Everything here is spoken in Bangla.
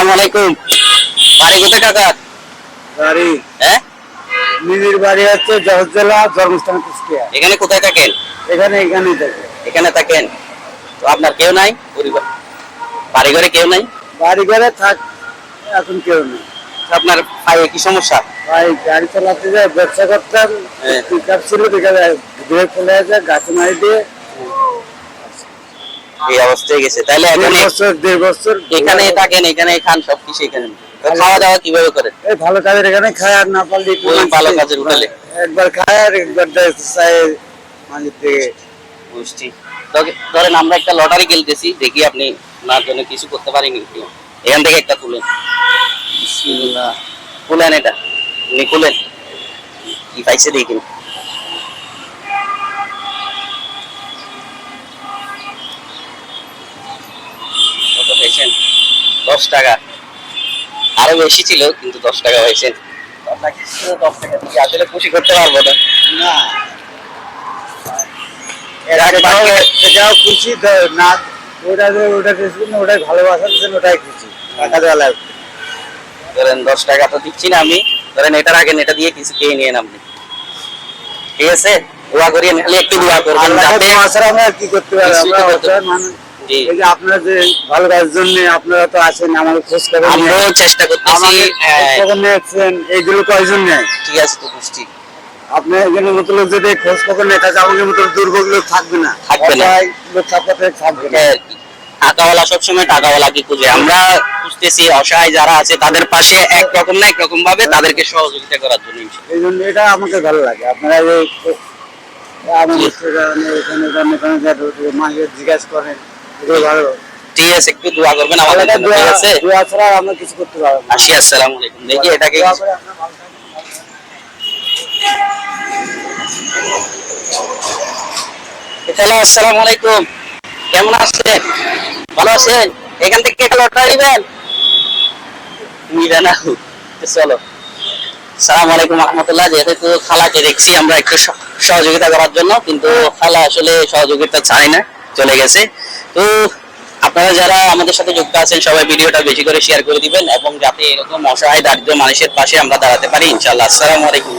আসসালামু আলাইকুম। বাড়ি কোথায় কাকা? বাড়ি হ্যাঁ, নিজের বাড়ি হচ্ছে জহর জেলা জন্মস্থান কুষ্টিয়া। এখানে কোথায় থাকেন? এখানেই থাকে। এখানে থাকেন। তো আপনার কেউ নাই পরিবার, বাড়ি ঘরে কেউ নাই? বাড়ি ঘরে থাক, এখন কেউ নেই। তো আপনার পায়ে কি সমস্যা? ভাই গাড়ি চালাতে যায়, ব্যবসা করতাম, হ্যাঁ। পিক আপ ছিল, ব্রেক ফেলে যায়, গাছে মারি দিয়ে এই অবস্থায় গেছে, তাহলে এখানে 1.5 বছর এখানে থাকেন, এখানে খান, সবকিছু এখানে। তো খাওয়া দাওয়া কিভাবে করেন? এই ভালো কাজের এখানে খায়, আর না পারলে একটু ওই ভালো মাঝে কাজের হোটেলে? একবার খায় আর একবার চায় মাঝে থেকে। বুঝছি। ধরেন আমরা একটা লটারি খেলতেছি, দেখি আপনি ওনার জন্য কিছু করতে পারেন কি। এখান থেকে একটা তুলেন, খুলেন এটা, আপনি খুলেন, কি পাইছে দেখেন। কত পেয়েছেন? 10 টাকা। আরো বেশি ছিল, কিন্তু 10 টাকা পাইছেন। আপনাকে 10 টাকা দিয়ে আসলে খুশি করতে পারবো না। না এর আগে এটাও খুশি না, ওটা দিয়েছেন, ওটাই ভালোবাসা দিচ্ছেন, ওটাই খুশি। টাকা দেওয়া লাগবে। ধরেন 10 টাকা তো দিচ্ছি না আমি, ধরেন এটার আগে এটা দিয়ে কিছু খেয়ে নিয়ে আপনি, ঠিক আছে? দোয়া করি, খালি একটু দোয়া করবেন যাতে তাছাড়া আমরা আর কি করতে পারি? কিছুই তো আমরা করতে অসহায় মানুষ। জি। এই যে আপনারা যে ভালো কাজের জন্য আপনারা তো আছেন, আমাদের খোঁজ খবর নিয়ে আমরাও চেষ্টা করতেছি। আমাদের খোঁজ খবর নিয়েছেন, এইগুলো কয়জন নেয়? ঠিক আছে, তো বুঝছি। আপনি এখানের মতো লোক যদি খোঁজ খবর নেয়, তাহলে আমাদের মতো দুর্ভোগ লোক থাকবে না, থাকবে না। অসহায় লোক থাকবে না। টাকাওয়ালা সবসময় টাকাওয়ালা কি খুঁজে, আমরা খুঁজতেছি অসহায় যারা আছে তাদের পাশে একরকম না একরকম ভাবে তাদেরকে সহযোগিতা করার জন্য। এই জন্য এটা আমাকে ভালো লাগে। আপনারা যে আমাদের এখানে মাকে জিজ্ঞাসা করেন, এগুলো ভালো। ঠিক আছে, একটু দোয়া করবেন আমাদের জন্য, ঠিক আছে? দোয়া ছাড়া আমরা কিছু করতে পারবো না। আসি, আসসালামু আলাইকুম। দেখি এটাকে দোয়া করে আপনারা ভালো থাকবেন। হ্যালো, আসসালামু আলাইকুম। কেমন আছেন? ভালো আছেন? এখান থেকে একটা লটারি নিবেন? নিবে না? চলো। আসসালামু আলাইকুম রহমতুল্লাহ। যেহেতু খালাকে দেখছি আমরা একটু সহযোগিতা করার জন্য, কিন্তু খালা আসলে সহযোগিতা চায় না, চলে গেছে। তো আপনারা যারা আমাদের সাথে যুক্ত আছেন সবাই ভিডিওটা বেশি করে শেয়ার করে দিবেন, এবং যাতে এরকম অসহায় দারিদ্র মানুষের পাশে আমরা দাঁড়াতে পারি ইনশাআল্লাহ। আসসালামু আলাইকুম।